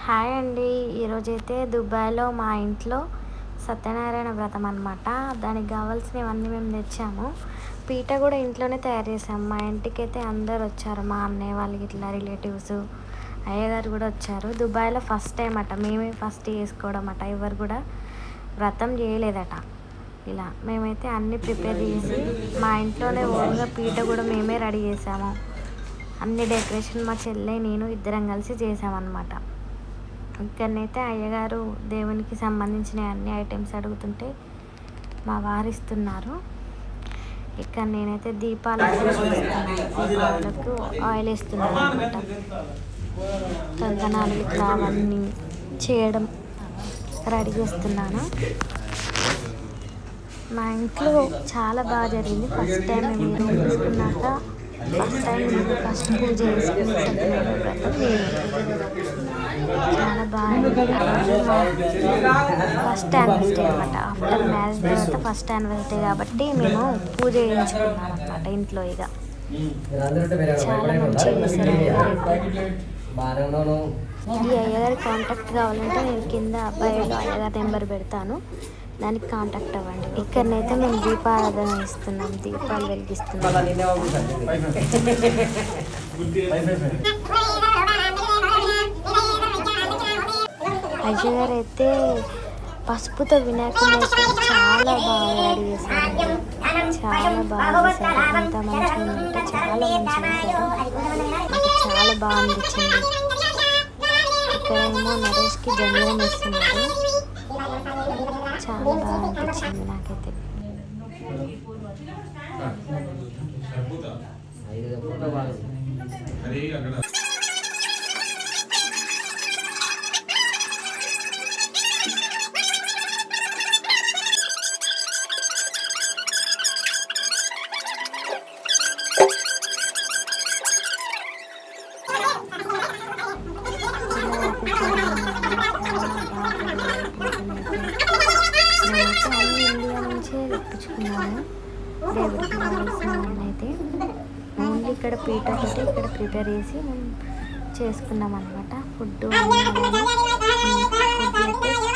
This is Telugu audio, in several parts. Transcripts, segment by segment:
హాయ్ అండి. ఈరోజైతే దుబాయ్లో మా ఇంట్లో సత్యనారాయణ వ్రతం అనమాట. దానికి కావాల్సినవన్నీ మేము తెచ్చాము. పీట కూడా ఇంట్లోనే తయారు చేసాము. మా ఇంటికి అయితే అందరు వచ్చారు. మా అన్నయ్య వాళ్ళకి ఇట్లా రిలేటివ్స్, అయ్యగారు కూడా వచ్చారు. దుబాయ్లో ఫస్ట్ టైం అట, మేమే ఫస్ట్ చేసుకోవడం అట. ఎవరు కూడా వ్రతం చేయలేదట. ఇలా మేమైతే అన్నీ ప్రిపేర్ చేసి మా ఇంట్లోనే ఓన్గా పీట కూడా మేమే రెడీ చేసాము. అన్ని డెకరేషన్ మా చెల్లె నేను ఇద్దరం కలిసి చేసామన్నమాట. ఇక్కడనైతే అయ్యగారు దేవునికి సంబంధించిన అన్ని ఐటమ్స్ అడుగుతుంటే మా వారు ఇస్తున్నారు. ఇక్కడ నేనైతే దీపాలకు ఆయిల్ వేస్తున్నాను అనమాట. కంకణాలు ఇట్లా అవన్నీ చేయడం రెడీ చేస్తున్నాను. మా ఇంట్లో చాలా బాగా జరిగింది. ఫస్ట్ టైం మేము తీసుకున్నాక ఫస్ట్ పూజ చేసుకుని సత్యనారాయణ వ్రతం చాలా బాగుంది. ఫస్ట్ యానివర్సరీ అనమాట. ఆఫ్టర్ మ్యారేజ్ తర్వాత ఫస్ట్ యానివర్సరీ కాబట్టి మేము పూజ చేయించుకున్నాం అనమాట ఇంట్లో. ఇక చాలా మంచిగా చేశారు. ఈ అయ్యగారి కాంటాక్ట్ కావాలంటే నేను కింద అబ్బాయిలో అయ్యగారి నెంబర్ పెడతాను, దానికి కాంటాక్ట్ అవ్వండి. ఇక్కడనైతే మేము దీపారాధన ఇస్తున్నాం, దీపాలు వెలిగిస్తున్నాం. అయ్యగారు అయితే పసుపుతో వినాయకుడిని చాలా బాగా రెడీ చేశారు. చాలా బాగా చేశారు. అంత మంచిగా ఉంటే చాలా మంచిగా చేశారు. నాకు చాలా బాగా అనిపించింది. ఇక్కడేమో నరేష్కి జంజనం ఇస్తున్నారు. చాలా బాగా అనిపించింది నాకైతే. ఇండియా నుంచే తెప్పించుకున్నాము దేవుడికి కావాల్సిన అయితే. ఓన్లీ ఇక్కడ పీట తోటి ఇక్కడ ప్రిపేర్ చేసి మేము చేసుకున్నాం అనమాట. ఫుడ్ అయితే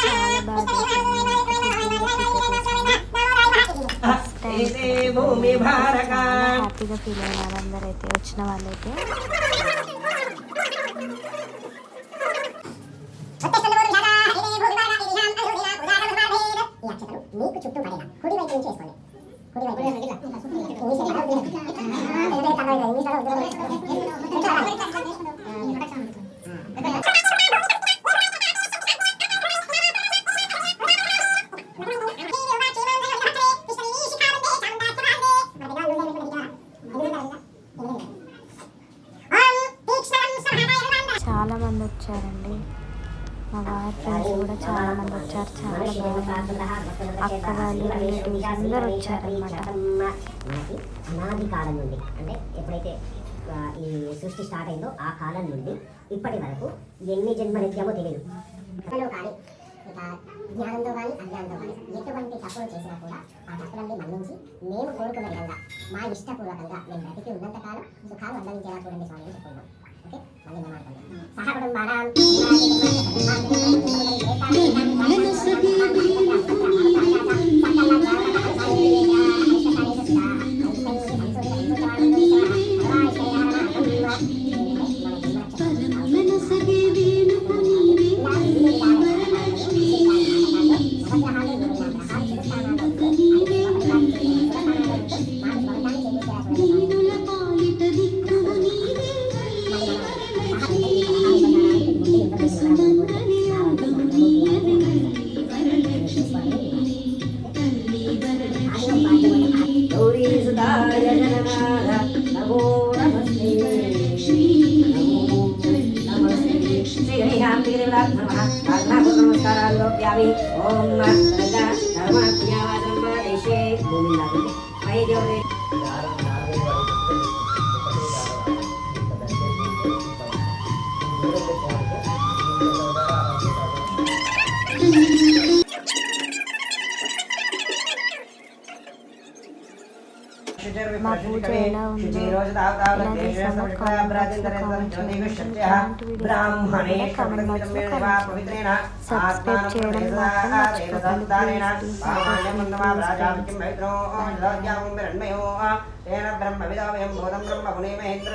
చాలా బాగా హ్యాపీగా ఫీల్ అయ్యారు అందరూ అయితే, వచ్చిన వాళ్ళైతే. మీకు చుట్టూ పడేలా కుడి వైపు నుంచి వేసుకోండి. కుడి వైపు చాలా మంది వచ్చారండి. మా వారి ఫ్రెండ్స్ కూడా చాలా మంది వచ్చారు. చాలా బాగుంది. అక్క వాళ్ళు, రిలేటివ్స్ అందరూ వచ్చారనమాట. అనాది కాలం నుండి, అంటే ఎప్పుడైతే ఈ సృష్టి స్టార్ట్ అయిందో ఆ కాలం నుండి ఇప్పటి వరకు ఎన్ని జన్మలెత్తామో తెలియదు. కానీ ఇక జ్ఞానంతో కానీ అజ్ఞానంతో కానీ ఎటువంటి తప్పులు చేసినా కూడా ఆ తప్పులన్నీ మన్నించి మేము కోరుకున్న విధంగా మా ఇష్టపూర్వకంగా మేము బ్రతికి ఉన్నంత కాలం సుఖాలు అనుభవించేలా చూడండి స్వామి అని చెప్పుకున్నాం. ఓకే, మళ్ళీ మా పూజ ఎలా ఉందో ఎలా చేసామో కామెంట్ బాక్స్లో కామెంట్ చేయండి. ఇలాంటి వీడియోస్ కామెంట్ బాక్స్లో కామెంట్ చేయండి. సబ్స్క్రైబ్ చేయడం మాత్రం మర్చిపోకండి ప్లీజ్.